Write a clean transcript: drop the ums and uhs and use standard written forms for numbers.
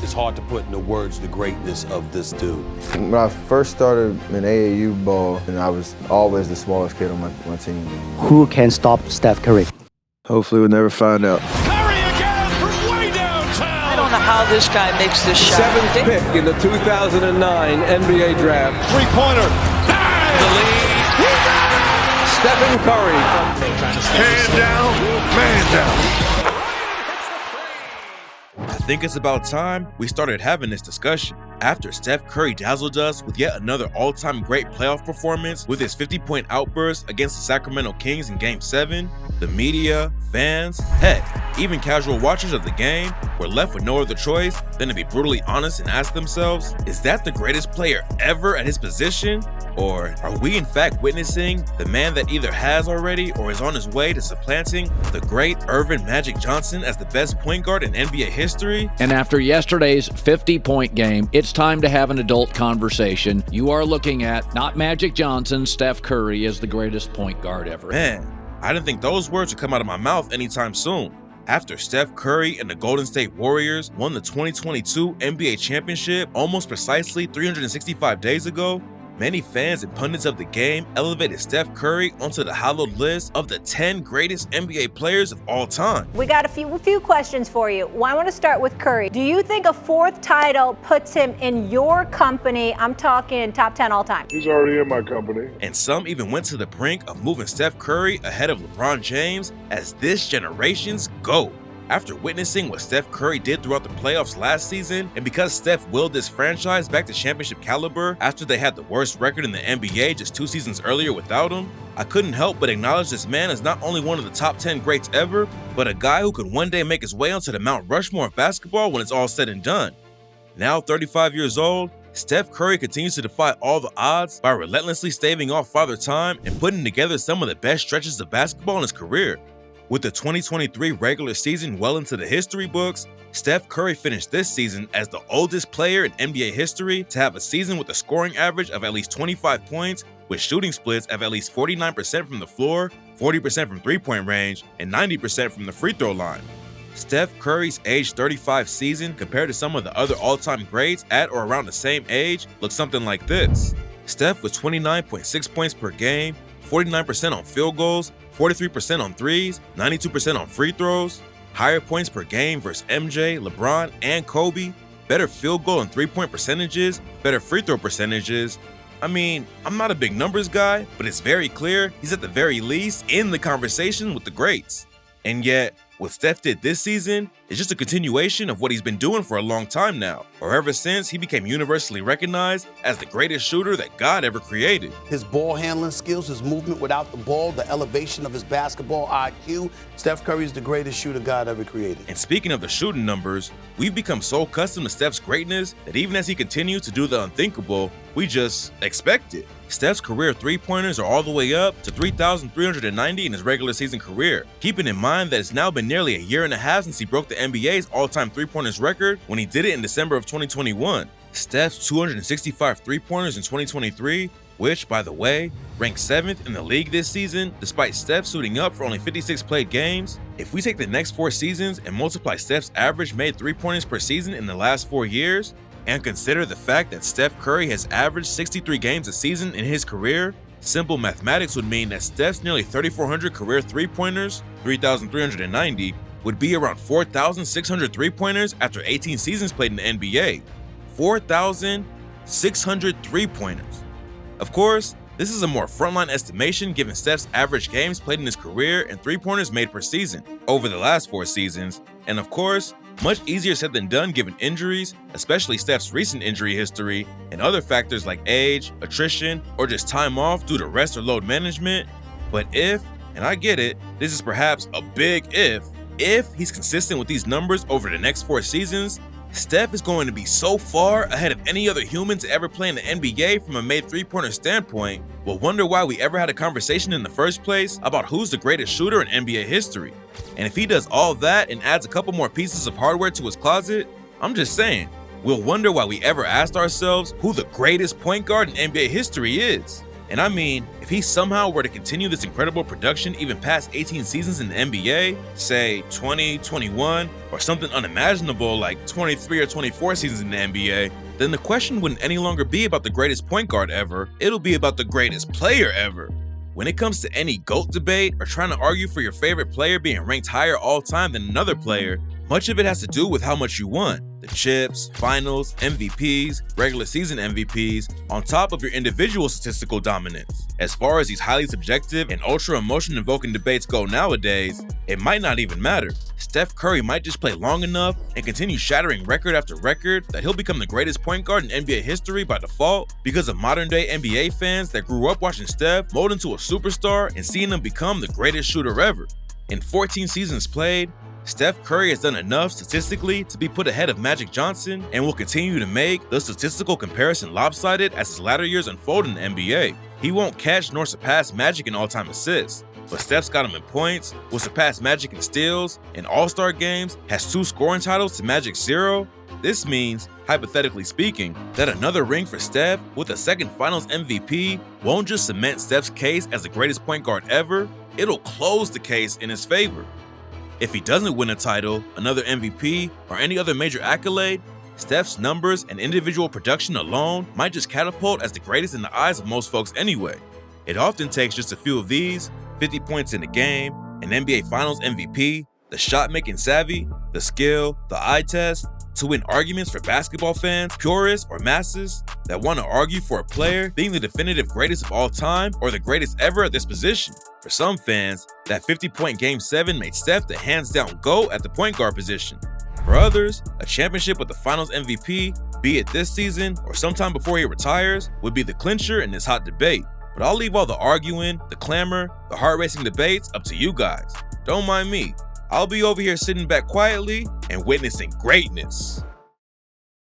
It's hard to put into words the greatness of this dude. When I first started in AAU ball, and I was always the smallest kid on my team. Who can stop Steph Curry? Hopefully we'll never find out. Curry again from way downtown. I don't know how this guy makes this shot. Seventh pick in the 2009 NBA draft. Three-pointer. Bang! The lead. Stephen Curry. Hand down, man down. I think it's about time we started having this discussion. After Steph Curry dazzled us with yet another all-time great playoff performance with his 50-point outburst against the Sacramento Kings in Game 7, the media, fans, heck, even casual watchers of the game were left with no other choice than to be brutally honest and ask themselves, is that the greatest player ever at his position? Or are we in fact witnessing the man that either has already or is on his way to supplanting the great Earvin Magic Johnson as the best point guard in NBA history? And after yesterday's 50-point game, it's time to have an adult conversation. You are looking at not Magic Johnson, Steph Curry as the greatest point guard ever. Man, I didn't think those words would come out of my mouth anytime soon. After Steph Curry and the Golden State Warriors won the 2022 NBA championship almost precisely 365 days ago, many fans and pundits of the game elevated Steph Curry onto the hallowed list of the 10 greatest NBA players of all time. We got a few questions for you. Well, I want to start with Curry. Do you think a fourth title puts him in your company? I'm talking top 10 all time. He's already in my company. And some even went to the brink of moving Steph Curry ahead of LeBron James as this generation's GOAT. After witnessing what Steph Curry did throughout the playoffs last season, and because Steph willed this franchise back to championship caliber after they had the worst record in the NBA just 2 seasons earlier without him, I couldn't help but acknowledge this man as not only one of the top 10 greats ever, but a guy who could one day make his way onto the Mount Rushmore of basketball when it's all said and done. Now 35 years old, Steph Curry continues to defy all the odds by relentlessly staving off Father Time and putting together some of the best stretches of basketball in his career. With the 2023 regular season well into the history books, Steph Curry finished this season as the oldest player in NBA history to have a season with a scoring average of at least 25 points, with shooting splits of at least 49% from the floor, 40% from three-point range, and 90% from the free throw line. Steph Curry's age 35 season compared to some of the other all-time greats at or around the same age looks something like this. Steph was 29.6 points per game, 49% on field goals, 43% on threes, 92% on free throws, higher points per game versus MJ, LeBron, and Kobe, better field goal and three-point percentages, better free throw percentages. I mean, I'm not a big numbers guy, but it's very clear he's at the very least in the conversation with the greats. And yet, what Steph did this season is just a continuation of what he's been doing for a long time now, or ever since he became universally recognized as the greatest shooter that God ever created. His ball handling skills, his movement without the ball, the elevation of his basketball IQ, Steph Curry is the greatest shooter God ever created. And speaking of the shooting numbers, we've become so accustomed to Steph's greatness that even as he continues to do the unthinkable, we just expect it. Steph's career three-pointers are all the way up to 3,390 in his regular season career, keeping in mind that it's now been nearly a year and a half since he broke the NBA's all-time three-pointers record when he did it in December of 2021. Steph's 265 three-pointers in 2023, which, by the way, ranked 7th in the league this season, despite Steph suiting up for only 56 played games. If we take the next 4 seasons and multiply Steph's average made three-pointers per season in the last 4 years, and consider the fact that Steph Curry has averaged 63 games a season in his career, simple mathematics would mean that Steph's nearly 3,400 career three-pointers, 3,390, would be around 4,600 three-pointers after 18 seasons played in the NBA. 4,600 three-pointers. Of course, this is a more frontline estimation given Steph's average games played in his career and three-pointers made per season over the last 4 seasons, and of course, much easier said than done given injuries, especially Steph's recent injury history, and other factors like age, attrition, or just time off due to rest or load management. But if, and I get it, this is perhaps a big if he's consistent with these numbers over the next 4 seasons, Steph is going to be so far ahead of any other human to ever play in the NBA from a made three-pointer standpoint, we'll wonder why we ever had a conversation in the first place about who's the greatest shooter in NBA history. And if he does all that and adds a couple more pieces of hardware to his closet, I'm just saying, we'll wonder why we ever asked ourselves who the greatest point guard in NBA history is. And I mean, if he somehow were to continue this incredible production even past 18 seasons in the NBA, say 20, 21, or something unimaginable like 23 or 24 seasons in the NBA, then the question wouldn't any longer be about the greatest point guard ever, it'll be about the greatest player ever. When it comes to any GOAT debate or trying to argue for your favorite player being ranked higher all time than another player, much of it has to do with how much you won. The chips, finals, MVPs, regular season MVPs, on top of your individual statistical dominance. As far as these highly subjective and ultra emotion invoking debates go nowadays, it might not even matter. Steph Curry might just play long enough and continue shattering record after record that he'll become the greatest point guard in NBA history by default because of modern day NBA fans that grew up watching Steph mold into a superstar and seeing him become the greatest shooter ever. In 14 seasons played, Steph Curry has done enough statistically to be put ahead of Magic Johnson and will continue to make the statistical comparison lopsided as his latter years unfold in the NBA. He won't catch nor surpass Magic in all-time assists, but Steph's got him in points, will surpass Magic in steals, in All-Star games, has 2 scoring titles to Magic's 0. This means, hypothetically speaking, that another ring for Steph with a second Finals MVP won't just cement Steph's case as the greatest point guard ever, it'll close the case in his favor. If he doesn't win a title, another MVP, or any other major accolade, Steph's numbers and individual production alone might just catapult as the greatest in the eyes of most folks anyway. It often takes just a few of these, 50 points in a game, an NBA Finals MVP, the shot-making savvy, the skill, the eye test, to win arguments for basketball fans, purists, or masses that want to argue for a player being the definitive greatest of all time or the greatest ever at this position. For some fans, that 50-point Game 7 made Steph the hands-down GOAT at the point guard position. For others, a championship with the Finals MVP, be it this season or sometime before he retires, would be the clincher in this hot debate. But I'll leave all the arguing, the clamor, the heart-racing debates up to you guys. Don't mind me. I'll be over here sitting back quietly and witnessing greatness.